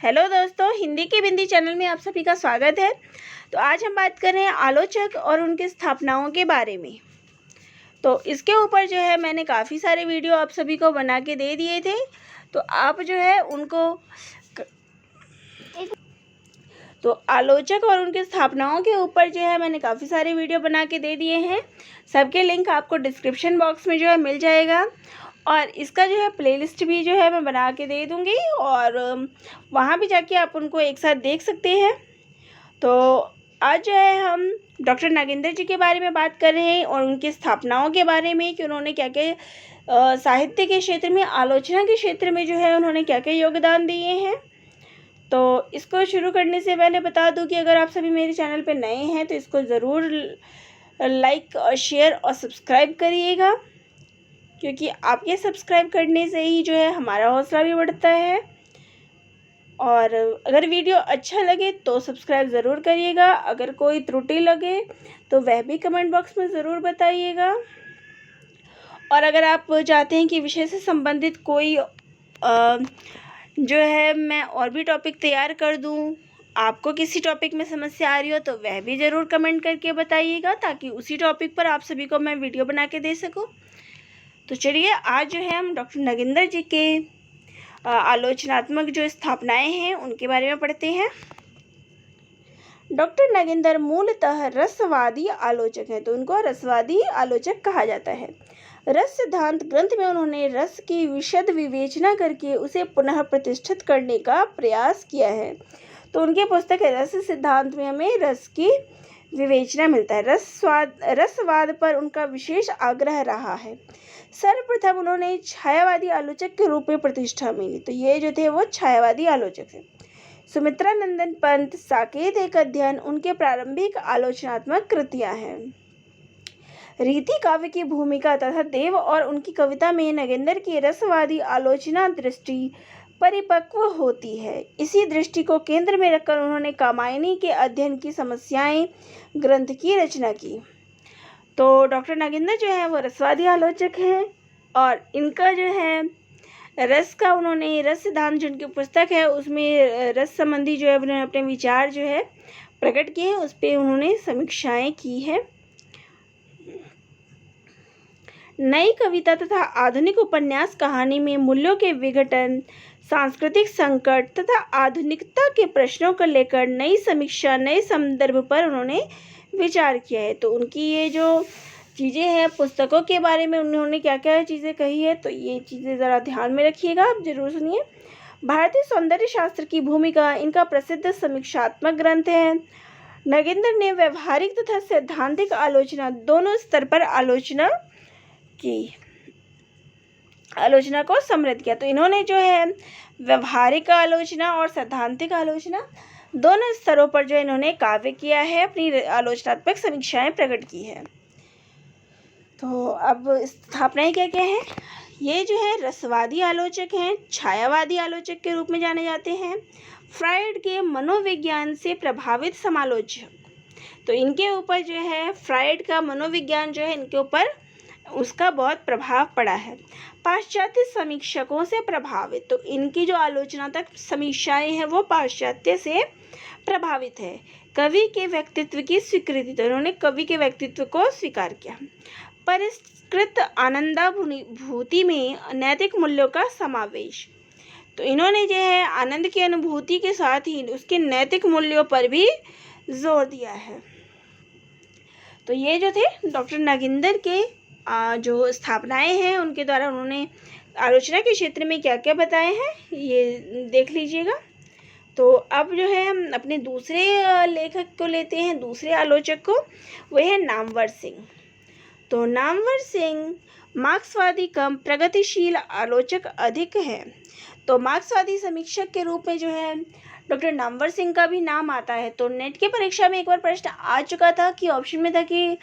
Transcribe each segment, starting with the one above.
Hello दोस्तों, हिंदी की बिंदी channel में आप सभी का स्वागत है। तो आज हम बात कर रहे हैं आलोचक और उनकी स्थापनाओं के बारे में। तो इसके ऊपर जो है मैंने काफ़ी सारे वीडियो आप सभी को बना के दे दिए थे, तो आप जो है उनको आलोचक और उनकी स्थापनाओं के ऊपर जो है मैंने काफ़ी सारे वीडियो बना के दे दिए हैं। सबके लिंक आपको डिस्क्रिप्शन बॉक्स में जो है मिल जाएगा, और इसका जो है प्लेलिस्ट भी जो है मैं बना के दे दूँगी, और वहाँ भी जाके आप उनको एक साथ देख सकते हैं। तो आज जो है हम डॉक्टर नागेंद्र जी के बारे में बात कर रहे हैं और उनकी स्थापनाओं के बारे में कि उन्होंने क्या क्या साहित्य के क्षेत्र में, आलोचना के क्षेत्र में जो है उन्होंने क्या क्या योगदान दिए हैं। तो इसको शुरू करने से पहले बता दूं कि अगर आप सभी मेरे चैनल पे नए हैं तो इसको ज़रूर लाइक और शेयर और सब्सक्राइब करिएगा, क्योंकि आपके सब्सक्राइब करने से ही जो है हमारा हौसला भी बढ़ता है। और अगर वीडियो अच्छा लगे तो सब्सक्राइब ज़रूर करिएगा। अगर कोई त्रुटि लगे तो वह भी कमेंट बॉक्स में ज़रूर बताइएगा। और अगर आप चाहते हैं कि विषय से संबंधित कोई जो है मैं और भी टॉपिक तैयार कर दूं, आपको किसी टॉपिक में समस्या आ रही हो तो वह भी ज़रूर कमेंट करके बताइएगा, ताकि उसी टॉपिक पर आप सभी को मैं वीडियो बना के दे सकूं। तो चलिए आज जो है हम डॉक्टर नागेंद्र जी के आलोचनात्मक जो स्थापनाएं हैं उनके बारे में पढ़ते हैं। डॉक्टर नागेंद्र मूलतः रसवादी आलोचक हैं, तो उनको रसवादी आलोचक कहा जाता है। रस सिद्धांत ग्रंथ में उन्होंने रस की विशद विवेचना करके उसे पुनः प्रतिष्ठित करने का प्रयास किया है। तो उनकी पुस्तक है रस सिद्धांत में हमें रस की विवेचना मिलता है। रसवाद पर उनका विशेष आग्रह रहा है। सर्वप्रथम उन्होंने छायावादी आलोचक के रूप में प्रतिष्ठा मिली, तो ये जो थे वो छायावादी आलोचक थे। सुमित्रानंदन पंत, साकेत एक अध्ययन उनके प्रारंभिक आलोचनात्मक कृतियां हैं। रीति काव्य की भूमिका तथा देव और उनकी कविता में नागेंद्र की रसवादी आलोचना दृष्टि परिपक्व होती है। इसी दृष्टि को केंद्र में रखकर उन्होंने कामायनी के अध्ययन की समस्याएं ग्रंथ की रचना की। तो डॉक्टर नागेंद्र जो है वो रसवादी आलोचक हैं, और इनका जो है रस का उन्होंने रस सिद्धांत जो उनकी पुस्तक है उसमें रस संबंधी जो है उन्होंने अपने विचार जो है प्रकट किए हैं, उस पर उन्होंने समीक्षाएं की है। नई कविता तथा आधुनिक उपन्यास कहानी में मूल्यों के विघटन, सांस्कृतिक संकट तथा आधुनिकता के प्रश्नों को लेकर नई समीक्षा, नए संदर्भ पर उन्होंने विचार किया है। तो उनकी ये जो चीज़ें हैं पुस्तकों के बारे में उन्होंने क्या क्या चीज़ें कही है, तो ये चीज़ें ज़रा ध्यान में रखिएगा, आप ज़रूर सुनिए। भारतीय सौंदर्य शास्त्र की भूमिका इनका प्रसिद्ध समीक्षात्मक ग्रंथ है। नागेंद्र ने व्यवहारिक तथा सैद्धांतिक आलोचना दोनों स्तर पर आलोचना को समृद्ध किया। तो इन्होंने जो है व्यवहारिक आलोचना और सैद्धांतिक आलोचना दोनों स्तरों पर जो इन्होंने काव्य किया है, अपनी आलोचनात्मक समीक्षाएं प्रकट की है। तो अब स्थापनाएं क्या क्या हैं। ये जो है रसवादी आलोचक हैं, छायावादी आलोचक के रूप में जाने जाते हैं। फ्रायड के मनोविज्ञान से प्रभावित समालोचक, तो इनके ऊपर जो है फ्रायड का मनोविज्ञान जो है इनके ऊपर उसका बहुत प्रभाव पड़ा है। पाश्चात्य समीक्षकों से प्रभावित, तो इनकी जो आलोचनात्मक समीक्षाएं हैं वो पाश्चात्य से प्रभावित है। कवि के व्यक्तित्व की स्वीकृति, तो इन्होंने कवि के व्यक्तित्व को स्वीकार किया। परिष्कृत आनंदानुभूति में नैतिक मूल्यों का समावेश, तो इन्होंने जो है आनंद की अनुभूति के साथ ही उसके नैतिक मूल्यों पर भी जोर दिया है। तो ये जो थे डॉक्टर नागेंद्र के जो स्थापनाएं हैं उनके द्वारा उन्होंने आलोचना के क्षेत्र में क्या क्या बताए हैं ये देख लीजिएगा। तो अब जो है हम अपने दूसरे लेखक को लेते हैं, दूसरे आलोचक को, वह है नामवर सिंह। तो नामवर सिंह मार्क्सवादी कम प्रगतिशील आलोचक अधिक है। तो मार्क्सवादी समीक्षक के रूप में जो है डॉक्टर नामवर सिंह का भी नाम आता है। तो नेट की परीक्षा में एक बार प्रश्न आ चुका था कि ऑप्शन में था कि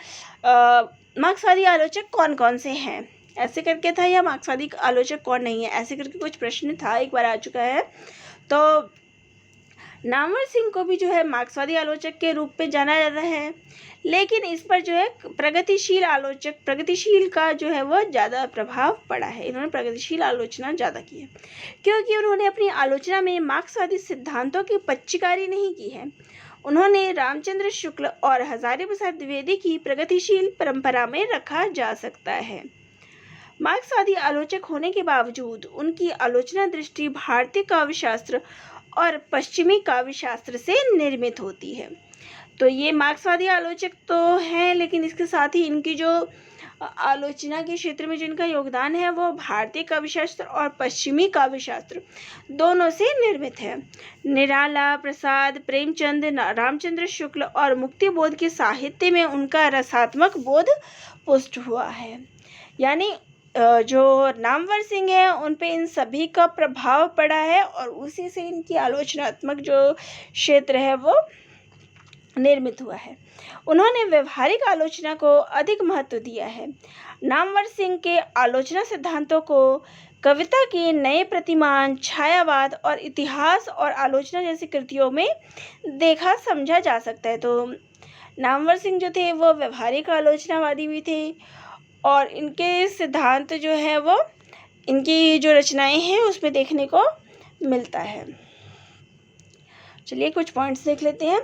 मार्क्सवादी आलोचक कौन कौन से हैं, ऐसे करके था, या मार्क्सवादी आलोचक कौन नहीं है, ऐसे करके कुछ प्रश्न था, एक बार आ चुका है। तो नामवर सिंह को भी जो है मार्क्सवादी आलोचक के रूप में जाना जाता है, लेकिन इस पर जो है प्रगतिशील आलोचक, प्रगतिशील का जो है वो ज़्यादा प्रभाव पड़ा है। इन्होंने प्रगतिशील आलोचना ज़्यादा की है, क्योंकि उन्होंने अपनी आलोचना में मार्क्सवादी सिद्धांतों की पच्चीकारी नहीं की है। उन्होंने रामचंद्र शुक्ल और हजारी प्रसाद द्विवेदी की प्रगतिशील परंपरा में रखा जा सकता है। मार्क्सवादी आलोचक होने के बावजूद उनकी आलोचना दृष्टि भारतीय काव्यशास्त्र और पश्चिमी काव्यशास्त्र से निर्मित होती है। तो ये मार्क्सवादी आलोचक तो हैं, लेकिन इसके साथ ही इनकी जो आलोचना के क्षेत्र में जिनका योगदान है वो भारतीय काव्यशास्त्र और पश्चिमी काव्यशास्त्र दोनों से निर्मित है। निराला, प्रसाद, प्रेमचंद, रामचंद्र शुक्ल और मुक्तिबोध के साहित्य में उनका रसात्मक बोध पुष्ट हुआ है। यानी जो नामवर सिंह है उन पे इन सभी का प्रभाव पड़ा है और उसी से इनकी आलोचनात्मक जो क्षेत्र है वो निर्मित हुआ है। उन्होंने व्यवहारिक आलोचना को अधिक महत्व दिया है। नामवर सिंह के आलोचना सिद्धांतों को कविता के नए प्रतिमान, छायावाद और इतिहास और आलोचना जैसी कृतियों में देखा समझा जा सकता है। तो नामवर सिंह जो थे वो व्यवहारिक आलोचनावादी भी थे और इनके सिद्धांत जो है वो इनकी जो रचनाएं हैं उसमें देखने को मिलता है। चलिए कुछ पॉइंट्स देख लेते हैं।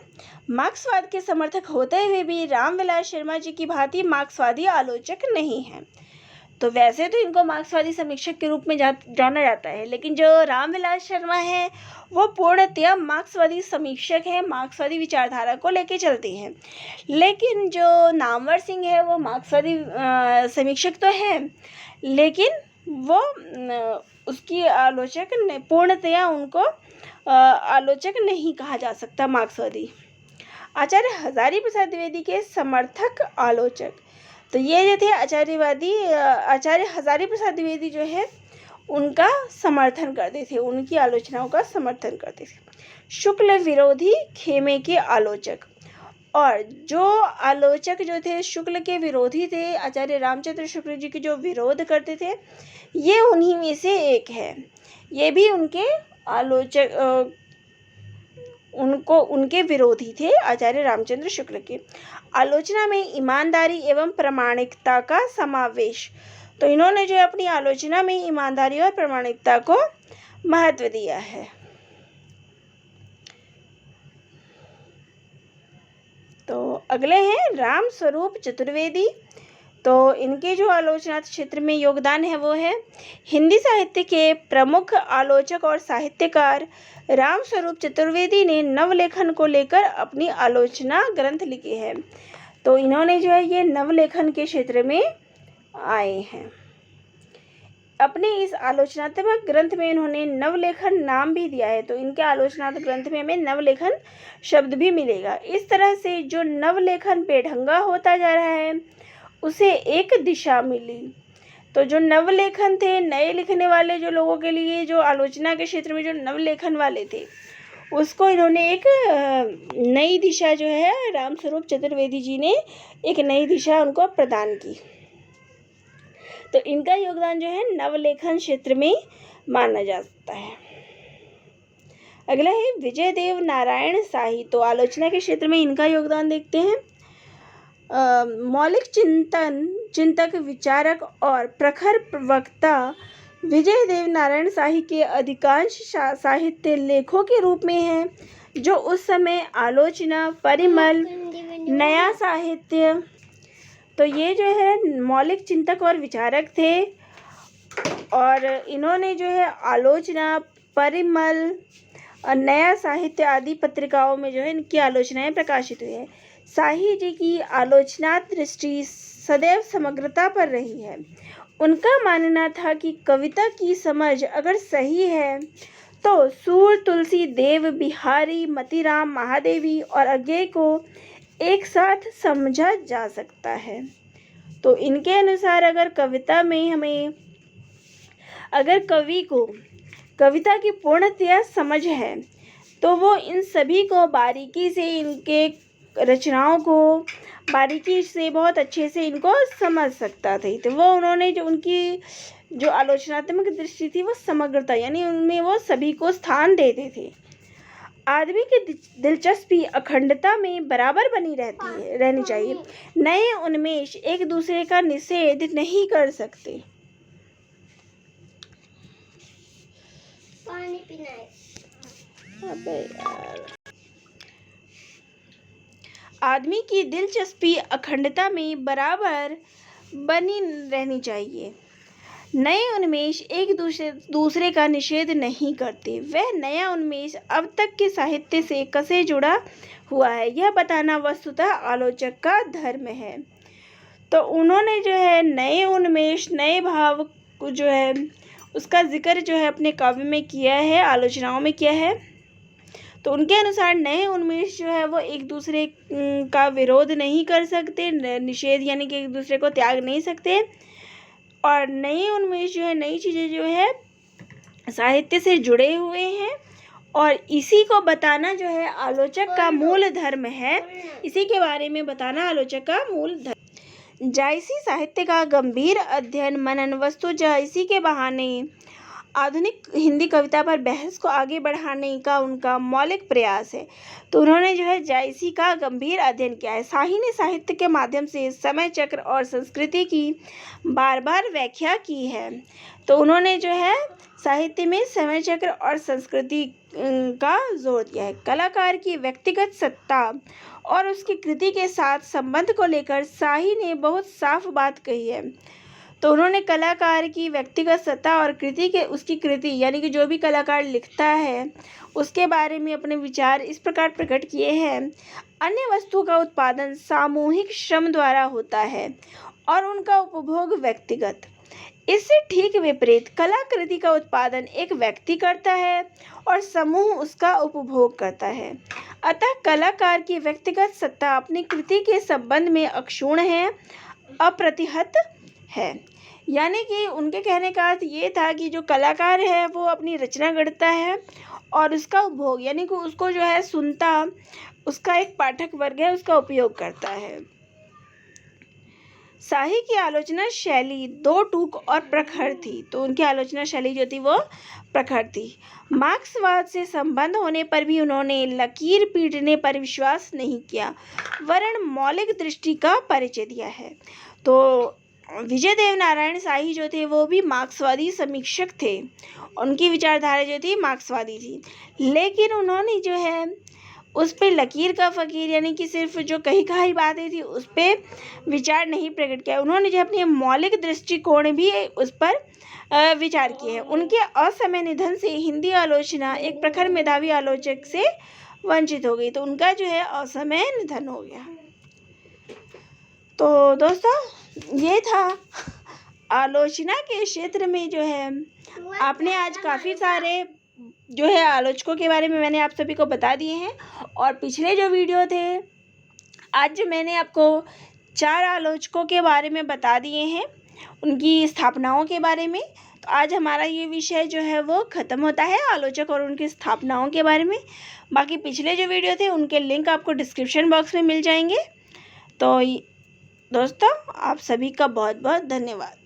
मार्क्सवाद के समर्थक होते हुए भी रामविलास शर्मा जी की भांति मार्क्सवादी आलोचक नहीं हैं। तो वैसे तो इनको मार्क्सवादी समीक्षक के रूप में जाना जाता है, लेकिन जो रामविलास शर्मा है वो पूर्णतया मार्क्सवादी समीक्षक हैं, मार्क्सवादी विचारधारा को लेके चलते हैं। लेकिन जो नामवर सिंह है वो मार्क्सवादी समीक्षक तो है, लेकिन वो उसकी आलोचक पूर्णतया उनको आलोचक नहीं कहा जा सकता मार्क्सवादी। आचार्य हजारी प्रसाद द्विवेदी के समर्थक आलोचक, तो ये जो थे आचार्य हजारी प्रसाद द्विवेदी जो है उनका समर्थन करते थे, उनकी आलोचनाओं का समर्थन करते थे। शुक्ल विरोधी खेमे के आलोचक, और जो आलोचक जो थे शुक्ल के विरोधी थे, आचार्य रामचंद्र शुक्ल जी की जो विरोध करते थे, ये उन्हीं में से एक है। ये भी उनके आलोचक उनके विरोधी थे, आचार्य रामचंद्र शुक्ल के। आलोचना में ईमानदारी एवं प्रामाणिकता का समावेश, तो इन्होंने जो अपनी आलोचना में ईमानदारी और प्रामाणिकता को महत्व दिया है। तो अगले हैं राम स्वरूप चतुर्वेदी। तो इनके जो आलोचना क्षेत्र में योगदान है वो है हिंदी साहित्य के प्रमुख आलोचक और साहित्यकार राम स्वरूप चतुर्वेदी ने नवलेखन को लेकर अपनी आलोचना ग्रंथ लिखे हैं। तो इन्होंने जो है ये नवलेखन के क्षेत्र में आए हैं। अपने इस आलोचनात्मक ग्रंथ में इन्होंने नवलेखन नाम भी दिया है, तो इनके आलोचनात्मक ग्रंथ में हमें नवलेखन शब्द भी मिलेगा। इस तरह से जो नवलेखन बेढंगा होता जा रहा है उसे एक दिशा मिली। तो जो नवलेखन थे, नए लिखने वाले जो लोगों के लिए, जो आलोचना के क्षेत्र में जो नवलेखन वाले थे, उसको इन्होंने एक नई दिशा जो है रामस्वरूप चतुर्वेदी जी ने एक नई दिशा उनको प्रदान की। तो इनका योगदान जो है नवलेखन क्षेत्र में माना जाता है। अगला है विजय देव नारायण शाही। तो आलोचना के क्षेत्र में इनका योगदान देखते हैं। मौलिक चिंतक, विचारक और प्रखर वक्ता विजय देव नारायण शाही के अधिकांश साहित्य लेखों के रूप में हैं, जो उस समय आलोचना, परिमल, नया साहित्य, तो ये जो है मौलिक चिंतक और विचारक थे और इन्होंने जो है आलोचना, परिमल, नया साहित्य आदि पत्रिकाओं में जो है इनकी आलोचनाएं प्रकाशित हुई है। शाही जी की आलोचना दृष्टि सदैव समग्रता पर रही है। उनका मानना था कि कविता की समझ अगर सही है तो सूर, तुलसी, देव, बिहारी, मतीराम, महादेवी और अज्ञेय को एक साथ समझा जा सकता है। तो इनके अनुसार अगर कविता में हमें, अगर कवि को कविता की पूर्णतया समझ है तो वो इन सभी को बारीकी से, इनके रचनाओं को बारीकी से बहुत अच्छे से इनको समझ सकता था। तो वो उन्होंने जो उनकी जो आलोचनात्मक दृष्टि थी वो समग्रता, यानी उनमें वो सभी को स्थान देते थे। आदमी की दिलचस्पी अखंडता में बराबर बनी रहनी चाहिए। नए उन्मेष एक दूसरे का निषेध नहीं कर सकते। पानी पीना है। अबे यार। आदमी की दिलचस्पी अखंडता में बराबर बनी रहनी चाहिए। नए उन्मेष एक दूसरे का निषेध नहीं करते। वह नया उन्मेष अब तक के साहित्य से कैसे जुड़ा हुआ है, यह बताना वस्तुतः आलोचक का धर्म है। तो उन्होंने जो है नए उन्मेष, नए भाव को जो है उसका जिक्र जो है अपने काव्य में किया है, आलोचनाओं में किया है। तो उनके अनुसार नए उन्मेष जो है वो एक दूसरे का विरोध नहीं कर सकते, निषेध यानी कि एक दूसरे को त्याग नहीं सकते। और नए उन्मेष जो है, नई चीज़ें जो है साहित्य से जुड़े हुए हैं और इसी को बताना जो है आलोचक का मूल धर्म है। इसी के बारे में बताना आलोचक का मूल धर्म। जायसी साहित्य का गंभीर अध्ययन, मनन, वस्तु जायसी के बहाने आधुनिक हिंदी कविता पर बहस को आगे बढ़ाने का उनका मौलिक प्रयास है। तो उन्होंने जो है जायसी का गंभीर अध्ययन किया है। शाही ने साहित्य के माध्यम से समय चक्र और संस्कृति की बार बार व्याख्या की है। तो उन्होंने जो है साहित्य में समय चक्र और संस्कृति का जोर दिया है। कलाकार की व्यक्तिगत सत्ता और उसकी कृति के साथ संबंध को लेकर शाही ने बहुत साफ बात कही है। तो उन्होंने कलाकार की व्यक्तिगत सत्ता और उसकी कृति यानी कि जो भी कलाकार लिखता है उसके बारे में अपने विचार इस प्रकार प्रकट किए हैं। अन्य वस्तुओं का उत्पादन सामूहिक श्रम द्वारा होता है और उनका उपभोग व्यक्तिगत। इससे ठीक विपरीत कलाकृति का उत्पादन एक व्यक्ति करता है और समूह उसका उपभोग करता है। अतः कलाकार की व्यक्तिगत सत्ता अपनी कृति के संबंध में अक्षुण्ण है, अप्रतिहत है। यानी कि उनके कहने का अर्थ ये था कि जो कलाकार है वो अपनी रचना गढ़ता है और उसका उपभोग यानी कि उसको जो है सुनता, उसका एक पाठक वर्ग है, उसका उपयोग करता है। शाही की आलोचना शैली दो टूक और प्रखर थी। तो उनकी आलोचना शैली जो थी वो प्रखर थी। मार्क्सवाद से संबंध होने पर भी उन्होंने लकीर पीटने पर विश्वास नहीं किया, वरन मौलिक दृष्टि का परिचय दिया है। तो विजय देव नारायण शाही जो थे वो भी मार्क्सवादी समीक्षक थे। उनकी विचारधारा जो थी मार्क्सवादी थी, लेकिन उन्होंने जो है उस पर लकीर का फ़कीर यानी कि सिर्फ जो कही कही बातें थी उस पर विचार नहीं प्रकट किया। उन्होंने जो अपने मौलिक दृष्टिकोण भी उस पर विचार किए हैं। उनके असमय निधन से हिंदी आलोचना एक प्रखर मेधावी आलोचक से वंचित हो गई। तो उनका जो है असमय निधन हो गया। तो दोस्तों ये था आलोचना के क्षेत्र में जो है आपने आज काफ़ी सारे जो है आलोचकों के बारे में मैंने आप सभी को बता दिए हैं। और पिछले जो वीडियो थे आज मैंने आपको 4 आलोचकों के बारे में बता दिए हैं, उनकी स्थापनाओं के बारे में। तो आज हमारा ये विषय जो है वो ख़त्म होता है आलोचक और उनकी स्थापनाओं के बारे में। बाकी पिछले जो वीडियो थे उनके लिंक आपको डिस्क्रिप्शन बॉक्स में मिल जाएंगे। तो दोस्तों आप सभी का बहुत बहुत धन्यवाद।